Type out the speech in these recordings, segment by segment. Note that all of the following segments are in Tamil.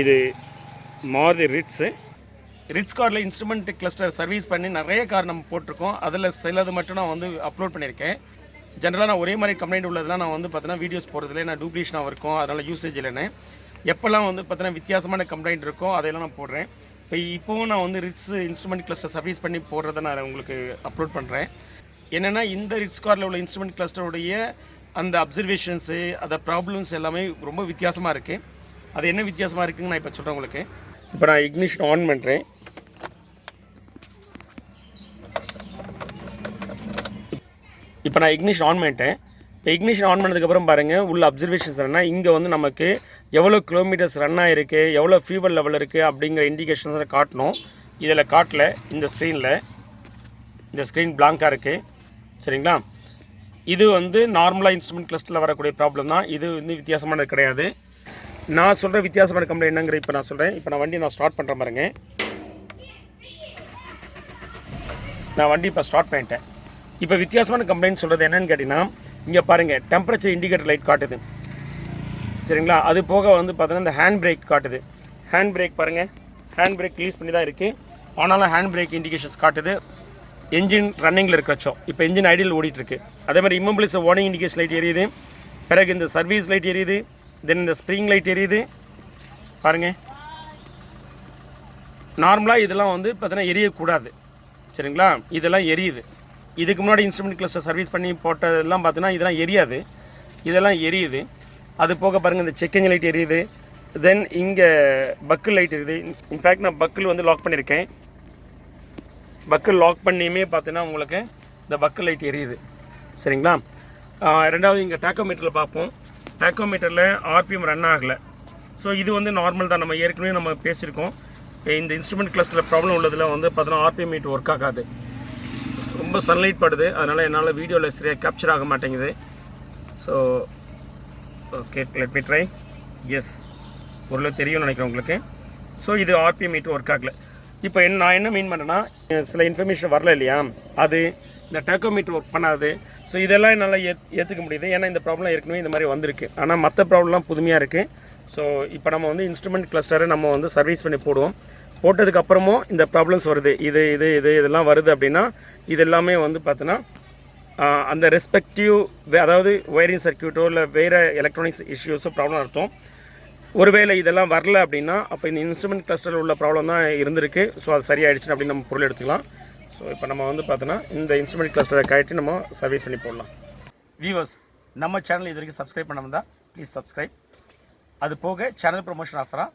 இது மாருதி ரிட்ஸ் காரில் இன்ஸ்ட்ருமெண்ட் கிளஸ்டர் சர்வீஸ் பண்ணி நிறைய கார் நம்ம போட்டிருக்கோம். அதில் சிலது மட்டும் நான் வந்து அப்லோட் பண்ணியிருக்கேன். ஜென்ரலாக நான் ஒரே மாதிரி கம்ப்ளைண்ட் உள்ளதெல்லாம் நான் வந்து பார்த்தீங்கன்னா வீடியோஸ் போடுறதுல நான் டூப்ளிகேஷனாக இருக்கும், அதனால் யூசேஜ் இல்லைன்னு. எப்போல்லாம் வந்து பார்த்தீங்கன்னா வித்தியாசமான கம்ப்ளைண்ட் இருக்கோ அதையெல்லாம் நான் போடுறேன். இப்போவும் நான் வந்து ரிட்ஸ் இன்ஸ்ட்ருமெண்ட் கிளஸ்டர் சர்வீஸ் பண்ணி போடுறதை நான் உங்களுக்கு அப்லோட் பண்ணுறேன். என்னென்னா இந்த ரிட்ஸ் காரில் உள்ள இன்ஸ்ட்ருமெண்ட் கிளஸ்டருடைய அந்த அப்சர்வேஷன்ஸு அந்த ப்ராப்ளம்ஸ் எல்லாமே ரொம்ப வித்தியாசமாக இருக்குது. அது என்ன வித்தியாசமாக இருக்குதுன்னு நான் இப்போ சொல்கிறேன் உங்களுக்கு. இப்போ நான் இக்னிஷன் ஆன் பண்ணுறேன். இப்போ நான் இக்னிஷன் ஆன் பண்ணிட்டேன். இப்போ இக்னிஷன் ஆன் பண்ணதுக்கப்புறம் பாருங்கள் உள்ள அப்சர்வேஷன்ஸ் என்னன்னா, இங்கே வந்து நமக்கு எவ்வளோ கிலோமீட்டர்ஸ் ரன் ஆகிருக்கு, எவ்வளோ ஃபியூவல் லெவல் இருக்குது அப்படிங்கிற இண்டிகேஷன்ஸை காட்டணும். இதில் காட்டல. இந்த ஸ்க்ரீன் பிளாங்காக இருக்குது. சரிங்களா? இது வந்து நார்மலாக இன்ஸ்ட்ருமெண்ட் கிளஸ்டரில் வரக்கூடிய ப்ராப்ளம் தான். இது வந்து வித்தியாசமானது கிடையாது. நான் சொல்கிற வித்தியாசமான கம்ப்ளைண்ட் என்னங்கிற இப்போ நான் சொல்கிறேன். இப்போ நான் வண்டி ஸ்டார்ட் பண்ணுற பாருங்க. நான் வண்டி இப்போ ஸ்டார்ட் பண்ணிட்டேன். இப்போ வித்தியாசமான கம்ப்ளைண்ட் சொல்கிறது என்னென்னு கேட்டிங்கன்னா, இங்கே பாருங்கள் டெம்பரேச்சர் இண்டிகேட்டர் லைட் காட்டுது. சரிங்களா? அது போக வந்து பார்த்தீங்கன்னா இந்த ஹேண்ட் பிரேக் காட்டுது. ஹேண்ட் பிரேக் பாருங்கள், ஹேண்ட் பிரேக் ரிலீஸ் பண்ணி தான் இருக்குது. ஆனாலும் ஹேண்ட் பிரேக் இண்டிகேஷன்ஸ் காட்டுது. என்ஜின் ரன்னிங்கில் இருக்கிறச்சோம். இப்போ என்ஜின் ஐடியில் ஓடிட்டுருக்கு. அதே மாதிரி இம்மோபிலிஸ் வார்னிங் இண்டிகேஷன் லைட் எரியுது. பிறகு இந்த சர்வீஸ் லைட் எரியுது. தென் இந்த ஸ்ப்ரிங் லைட் எரியுது. பாருங்கள், நார்மலாக இதெல்லாம் வந்து பார்த்தீங்கன்னா எரியக்கூடாது. சரிங்களா? இதெல்லாம் எரியுது. இதுக்கு முன்னாடி இன்ஸ்ட்ருமெண்ட் கிளஸ்டர் சர்வீஸ் பண்ணி போட்டதெல்லாம் பார்த்தீங்கன்னா இதெல்லாம் எரியாது. இதெல்லாம் எரியுது. அது போக பாருங்கள் இந்த செக் இன்ஜின் லைட் எரியுது. தென் இங்கே பக்கிள் லைட் எரியுது. இன்ஃபேக்ட் நான் பக்கிள் வந்து லாக் பண்ணியிருக்கேன். பக்கிள் லாக் பண்ணியுமே பார்த்தீங்கன்னா உங்களுக்கு இந்த பக்கிள் லைட் எரியுது. சரிங்களா? ரெண்டாவது இங்கே டேக்கோமீட்டரில் பார்ப்போம். டேக்கோமீட்டரில் ஆர்பிஎம் ரன் ஆகலை. ஸோ இது வந்து நார்மல் தான். நம்ம ஏற்கனவே நம்ம பேசியிருக்கோம். இந்த இன்ஸ்ட்ருமெண்ட் கிளஸ்டரில் ப்ராப்ளம் உள்ளதில் வந்து பார்த்தீங்கன்னா ஆர்பிஎம் மீட் ஒர்க் ஆகாது. ரொம்ப சன்லைட் படுது. அதனால் என்னால் வீடியோவில் சரியாக கேப்சர் ஆக மாட்டேங்குது. So okay, let me try. Yes, ஓரளவு தெரியும்னு நினைக்கிறேன் உங்களுக்கு. ஸோ இது ஆர்பிஎம் மீட் ஒர்க் ஆகலை. இப்போ நான் என்ன மீன் பண்ணுறேன்னா, சில இன்ஃபர்மேஷன் வரல இல்லையா, அது இந்த டேக்கோமீட்டர் ஒர்க் பண்ணாது. ஸோ இதெல்லாம் என்னால் ஏற்றுக்க முடியுது. ஏன்னா இந்த ப்ராப்ளம் ஏற்கனவே இந்த மாதிரி வந்திருக்கு. ஆனால் மற்ற ப்ராப்ளம்லாம் புதுமையாக இருக்குது. ஸோ இப்போ நம்ம வந்து இன்ஸ்ட்ருமெண்ட் கிளஸ்டரை நம்ம வந்து சர்வீஸ் பண்ணி போடுவோம். போட்டதுக்கப்புறமும் இந்த ப்ராப்ளம்ஸ் வருது, இதெல்லாம் வருது அப்படின்னா இது எல்லாமே வந்து பார்த்தோன்னா அந்த ரெஸ்பெக்டிவ் அதாவது ஒயரிங் சர்க்யூட்டோ இல்லை வேறு எலக்ட்ரானிக்ஸ் இஷ்யூஸோ ப்ராப்ளம் அர்த்தம். ஒருவேளை இதெல்லாம் வரல அப்படின்னா அப்போ இந்த இன்ஸ்ட்ருமெண்ட் கிளஸ்டரில் உள்ள ப்ராப்ளம் தான் இருந்திருக்கு. ஸோ அது சரியாயிடுச்சுன்னு அப்படின்னு நம்ம பொருள் எடுத்துக்கலாம். ஸோ இப்போ நம்ம வந்து பார்த்தோன்னா இந்த இன்ஸ்ட்ருமெண்ட் கிளஸ்டரை கழட்டி நம்ம சர்வீஸ் பண்ணி போடலாம். வியூவர்ஸ், நம்ம சேனல் இது வரைக்கும் சப்ஸ்கிரைப் பண்ணாமல் தான் ப்ளீஸ் சப்ஸ்கிரைப். அது போக சேனல் ப்ரொமோஷன் ஆஃபராக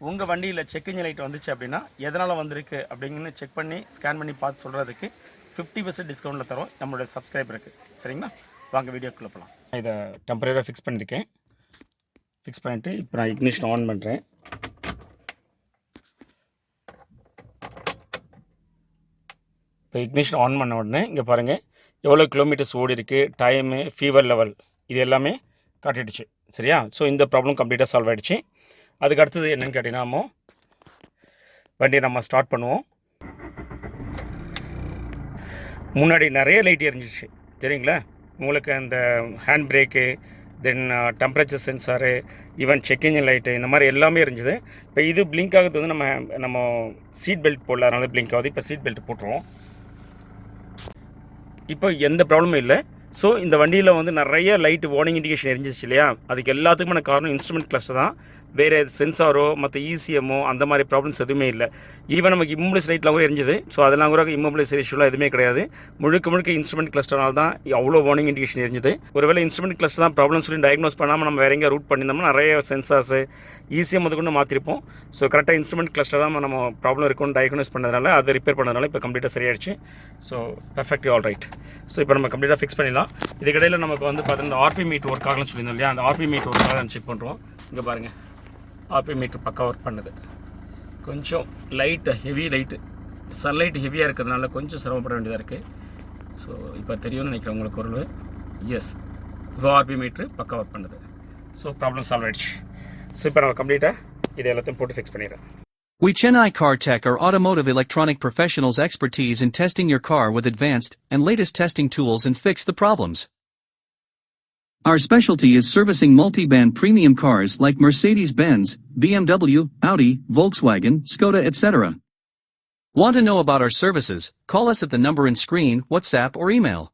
உங்கள் வண்டியில் செக் இன்ஜின் லைட் வந்துச்சு அப்படின்னா எதனால் வந்திருக்கு அப்படிங்கன்னு செக் பண்ணி ஸ்கேன் பண்ணி பார்த்து சொல்கிறதுக்கு 50% டிஸ்கவுண்ட்டில் தரோம் நம்மளுடைய சப்ஸ்கிரைபருக்கு. சரிங்களா? வாங்க வீடியோக்குள்ளே போகலாம். இதை டெம்பரரியாக ஃபிக்ஸ் பண்ணியிருக்கேன். ஃபிக்ஸ் பண்ணிவிட்டு இப்போ நான் இக்னிஷன் ஆன் பண்ணுறேன். இப்போ இக்னிஷன் ஆன் பண்ண உடனே இங்கே பாருங்கள் எவ்வளோ கிலோமீட்டர்ஸ் ஓடி இருக்குது, டைமு, ஃபீவர் லெவல் இது எல்லாமே காட்டிடுச்சு. சரியா? ஸோ இந்த ப்ராப்ளம் கம்ப்ளீட்டாக சால்வ் ஆகிடுச்சு. அதுக்கு அடுத்தது என்னென்னு கேட்டிங்கன்னா, நம்ம வண்டியை நம்ம ஸ்டார்ட் பண்ணுவோம். முன்னாடி நிறைய லைட் எரிஞ்சிச்சு தெரியுங்களா உங்களுக்கு. அந்த hand brake, then temperature sensor, even check engine light, இந்த மாதிரி எல்லாமே இருந்துது. இப்போ இது பிளிங்க் ஆகுது வந்து நம்ம சீட் பெல்ட் போடல, அதனால பிளிங்க் ஆகுது. இப்போ சீட் பெல்ட் போட்டுருவோம். இப்போ எந்த ப்ராப்ளமும் இல்லை. ஸோ இந்த வண்டியில் வந்து நிறைய லைட்டு வார்னிங் இண்டிகேஷன் எரிஞ்சிச்சு இல்லையா, அதுக்கு எல்லாத்துக்குமான காரணம் இன்ஸ்ட்ருமெண்ட் கிளஸ்டர் தான். வேறு சென்சாரோ மற்ற இசிஎம்மோ அந்த மாதிரி ப்ராப்ளம்ஸ் எதுவுமே இல்லை. ஈவன் நமக்கு இம்மோபிலைஸ் லைட்லாம் கூட எரிஞ்சுது. ஸோ அதெல்லாம் கூட இம்மோபிலைஸ் இஷ்யூலாம் எதுவுமே கிடையாது. முழுக்க இன்ஸ்ட்ருமெண்ட் கிளஸ்டர்னால தான் அவ்வளோ வார்னிங் இண்டிகேஷன் எரிஞ்சுது. ஒருவேளை இன்ஸ்ட்ருமெண்ட் கிளஸ்டர் தான் ப்ராப்ளம் சொல்லி டயக்னோஸ் பண்ணாமல் நம்ம வேறு எங்கே ரூட் பண்ணியிருந்தோம்னா நிறைய சென்சார்ஸு இசிஎம் அது கொண்டு மாற்றிருப்போம். ஸோ கரெக்டாக இன்ஸ்ட்ருமெண்ட் கிளஸ்டர் தான் நம்ம ப்ராப்ளம் இருக்குன்னு டயக்னோஸ் பண்ணதுனால அதை ரிப்பேர் பண்ணதுனால இப்போ கம்ப்ளீட்டாக சரியாயிடுச்சு. So perfectly all right. So இப்போ நம்ம கம்ப்ளீட்டாக ஃபிக்ஸ் பண்ணிடலாம். இதுக்கிடையில் நமக்கு வந்து பார்த்தீங்கன்னா ஆர்பி மீட் ஒர்க் ஆகலன்னு சொல்லியிருந்தோம் இல்லையா, அந்த ஆர்பி மீட் ஒர்க் ஆகலன்னு செக் பண்ணுறோம். இங்கே பாருங்கள் ஆர்பி மீட்டர் பக்கா ஒர்க் பண்ணுது. கொஞ்சம் லைட்டு ஹெவி லைட்டு சன்லைட் ஹெவியாக இருக்கிறதுனால கொஞ்சம் சிரமப்பட வேண்டியதாக இருக்குது. ஸோ இப்போ தெரியும்னு நினைக்கிறேன் உங்களுக்கு ஒரு எஸ், இப்போ ஆர்பி மீட்ரு பக்கா ஒர்க் பண்ணுது. ஸோ ப்ராப்ளம் சால்வ் ஆகிடுச்சு. ஸோ இப்போ நம்ம கம்ப்ளீட்டாக இதை எல்லாத்தையும் போட்டு ஃபிக்ஸ் பண்ணிடுறேன். We CHENNAI CAR-TECH are automotive electronic professionals expertise in testing your car with advanced and latest testing tools and fix the problems. Our specialty is servicing multi-band premium cars like Mercedes-Benz, BMW, Audi, Volkswagen, Skoda, etc. Want to know about our services? Call us at the number in screen, WhatsApp or email.